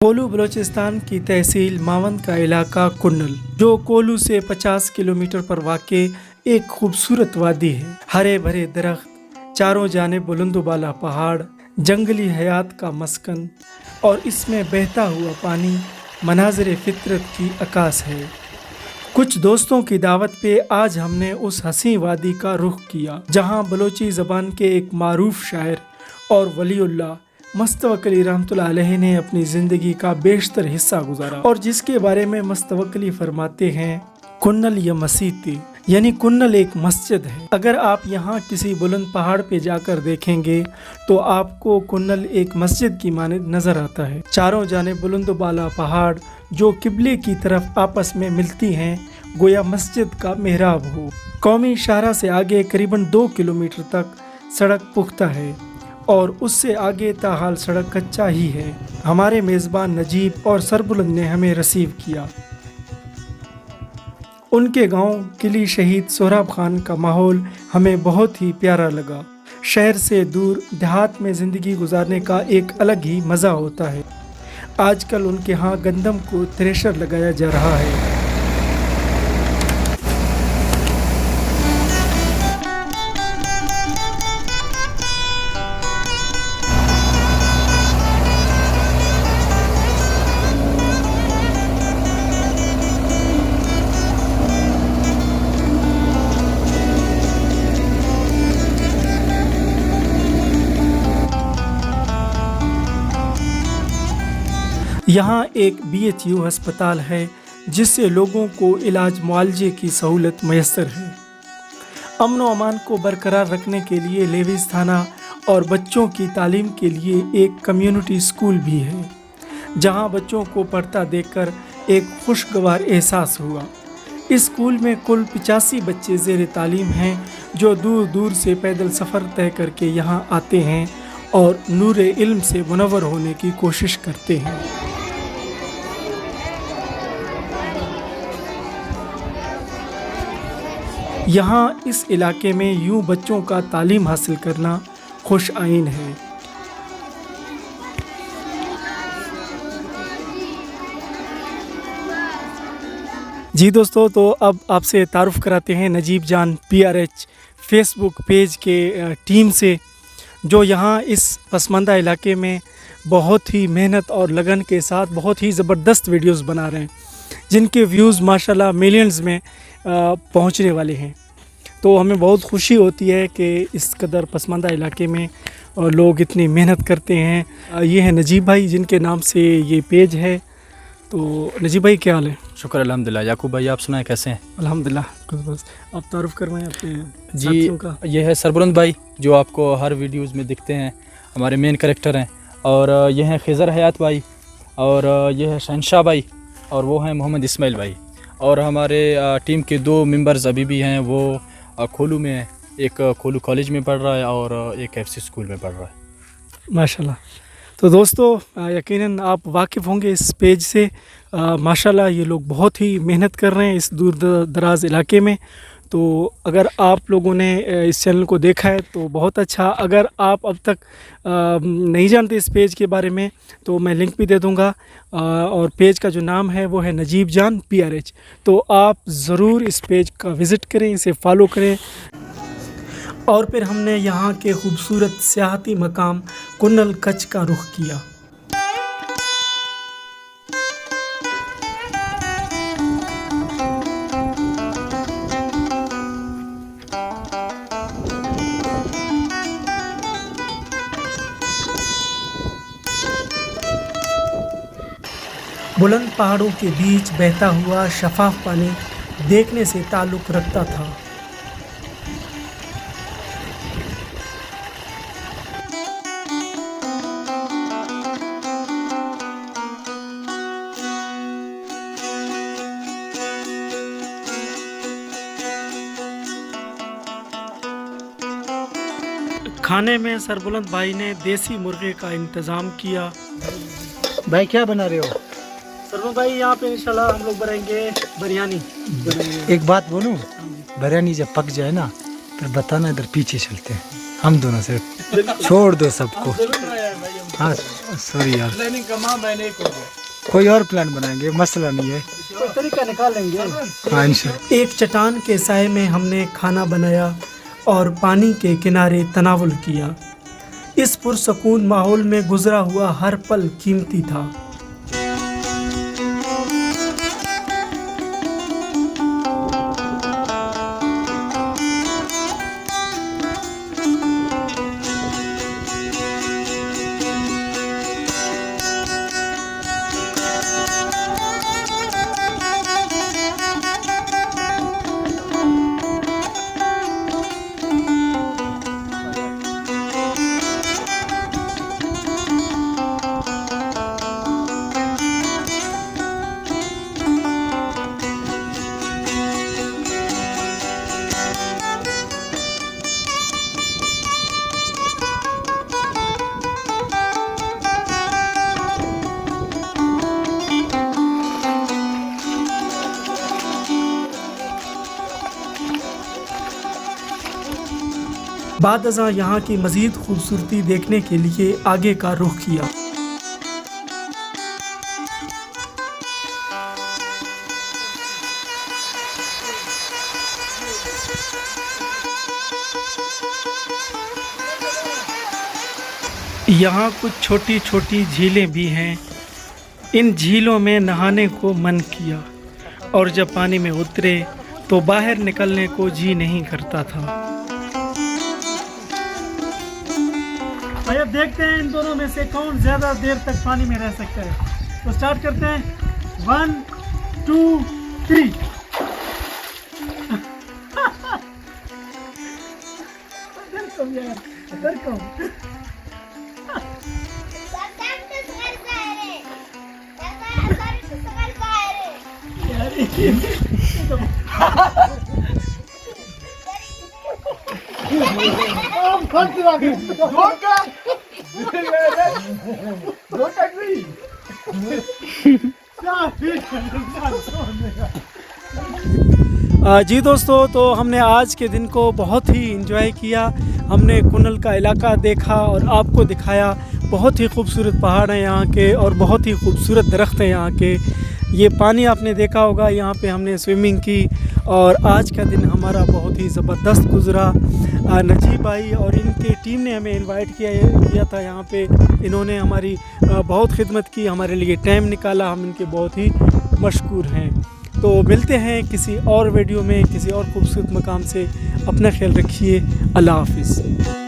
कोलू बलूचिस्तान की तहसील मावंद का इलाका कुन्नल, जो कोलू से 50 किलोमीटर पर वाक़े एक खूबसूरत वादी है। हरे भरे दरख्त, चारों जानिब बुलंदबाला पहाड़, जंगली हयात का मस्कन और इसमें बहता हुआ पानी मनाज़िर फितरत की अक्कास है। कुछ दोस्तों की दावत पे आज हमने उस हसी वादी का रुख किया, जहाँ बलोची ज़बान के एक मारूफ शायर और वलीउल्लाह मस्तवकली रहमतुल्लाह अलैहि ने अपनी ज़िंदगी का बेशतर हिस्सा गुजारा और जिसके बारे में मस्तवकली फरमाते हैं, कुन्नल या मसीती, यानी कुन्नल एक मस्जिद है। अगर आप यहाँ किसी बुलंद पहाड़ पे जाकर देखेंगे तो आपको कुन्नल एक मस्जिद की मानिंद नज़र आता है। चारों जानिब बुलंदबाला पहाड़ जो किबले की तरफ आपस में मिलती हैं, गोया मस्जिद का मेहराब हो। कौमी शाहरा से आगे करीबन 2 किलोमीटर तक सड़क पुख्ता है और उससे आगे ताहाल सड़क कच्चा ही है। हमारे मेज़बान नजीब और सरबुलंद ने हमें रिसीव किया। उनके गांव किली शहीद सोहराब खान का माहौल हमें बहुत ही प्यारा लगा। शहर से दूर देहात में ज़िंदगी गुजारने का एक अलग ही मज़ा होता है। आजकल उनके यहाँ गंदम को थ्रेशर लगाया जा रहा है। यहाँ एक BHU अस्पताल है जिससे लोगों को इलाज मुआलजे की सहूलत मैसर है। अमन व अमान को बरकरार रखने के लिए लेविस थाना और बच्चों की तालीम के लिए एक कम्युनिटी स्कूल भी है, जहाँ बच्चों को पढ़ता देखकर एक खुशगवार एहसास हुआ। इस स्कूल में कुल 85 बच्चे ज़ेर तालीम हैं जो दूर दूर से पैदल सफ़र तय करके यहाँ आते हैं और नूर इल्म से मुनव्वर होने की कोशिश करते हैं। यहाँ इस इलाके में यूं बच्चों का तालीम हासिल करना खुश आइन है। जी दोस्तों, तो अब आपसे तारुफ़ कराते हैं नजीब जान PRH फेसबुक पेज के टीम से, जो यहाँ इस पसमानदा इलाके में बहुत ही मेहनत और लगन के साथ बहुत ही ज़बरदस्त वीडियोस बना रहे हैं, जिनके व्यूज़ माशाल्लाह मिलियंस में पहुँचने वाले हैं। तो हमें बहुत खुशी होती है कि इस कदर पसमानदा इलाके में लोग इतनी मेहनत करते हैं। ये है नजीब भाई, जिनके नाम से ये पेज है। तो नजीब भाई क्या हाल है? शुक्र अल्हम्दुलिल्लाह। याकूब भाई आप सुनाएं कैसे हैं? अल्हम्दुलिल्लाह। बस आप तारुफ़ करवाएं अपने जी साथियों का। ये है सरबुलंद भाई, जो आपको हर वीडियोज़ में दिखते हैं, हमारे मेन कैरेक्टर हैं। और ये हैं खिज़र हयात भाई, और ये है शहनशाह भाई, और वो हैं मोहम्मद इस्माइल भाई। और हमारे टीम के 2 मेंबर्स अभी भी हैं, वो खोलू में है। एक खोलू कॉलेज में पढ़ रहा है और एक FC स्कूल में पढ़ रहा है। माशाल्लाह। तो दोस्तों, यकीनन आप वाकिफ़ होंगे इस पेज से। माशाल्लाह ये लोग बहुत ही मेहनत कर रहे हैं इस दूर दराज इलाके में। तो अगर आप लोगों ने इस चैनल को देखा है तो बहुत अच्छा। अगर आप अब तक नहीं जानते इस पेज के बारे में तो मैं लिंक भी दे दूंगा, और पेज का जो नाम है वो है नजीब जान PRH। तो आप ज़रूर इस पेज का विज़िट करें, इसे फॉलो करें। और फिर हमने यहाँ के खूबसूरत सियाहती मकाम कुन्नल कच्छ का रुख किया। बुलंद पहाड़ों के बीच बहता हुआ शफाफ पानी देखने से ताल्लुक़ रखता था। खाने में सरबुलंद भाई ने देसी मुर्गे का इंतज़ाम किया। भाई क्या बना रहे हो? सरबुलंद भाई यहाँ पे इंशाल्लाह हम लोग बनाएंगे बिरयानी। एक बात बोलूं, बिरयानी जब पक जाए ना फिर बताना, इधर पीछे चलते हैं हम दोनों से, छोड़ दो सबको। हाँ सॉरी यार, प्लानिंग का मां मैंने एक हो गया। कोई और प्लान बनाएंगे, मसला नहीं है। कोई तरीका निकालेंगे। हाँ इंशाल्लाह। एक चट्टान के साए में हमने खाना बनाया और पानी के किनारे तनावुल किया। इस पुरसकून माहौल में गुजरा हुआ हर पल कीमती था। बाद अज़ां यहाँ की मज़ीद खूबसूरती देखने के लिए आगे का रुख किया। यहाँ कुछ छोटी छोटी झीलें भी हैं। इन झीलों में नहाने को मन किया और जब पानी में उतरे तो बाहर निकलने को जी नहीं करता था। भैया देखते हैं इन दोनों में से कौन ज़्यादा देर तक पानी में रह सकता है। तो स्टार्ट करते हैं 1 2 3। जी दोस्तों, तो हमने आज के दिन को बहुत ही एंजॉय किया। हमने कुनल का इलाका देखा और आपको दिखाया। बहुत ही खूबसूरत पहाड़ हैं यहाँ के और बहुत ही खूबसूरत दरख्त हैं यहाँ के। ये पानी आपने देखा होगा, यहाँ पे हमने स्विमिंग की और आज का दिन हमारा बहुत ही ज़बरदस्त गुज़रा। नजीब भाई और इनके टीम ने हमें इनवाइट किया था यहाँ पे। इन्होंने हमारी बहुत खिदमत की, हमारे लिए टाइम निकाला। हम इनके बहुत ही मशकूर हैं। तो मिलते हैं किसी और वीडियो में किसी और खूबसूरत मकाम से। अपना ख्याल रखिए। अल्लाह हाफ़िज़।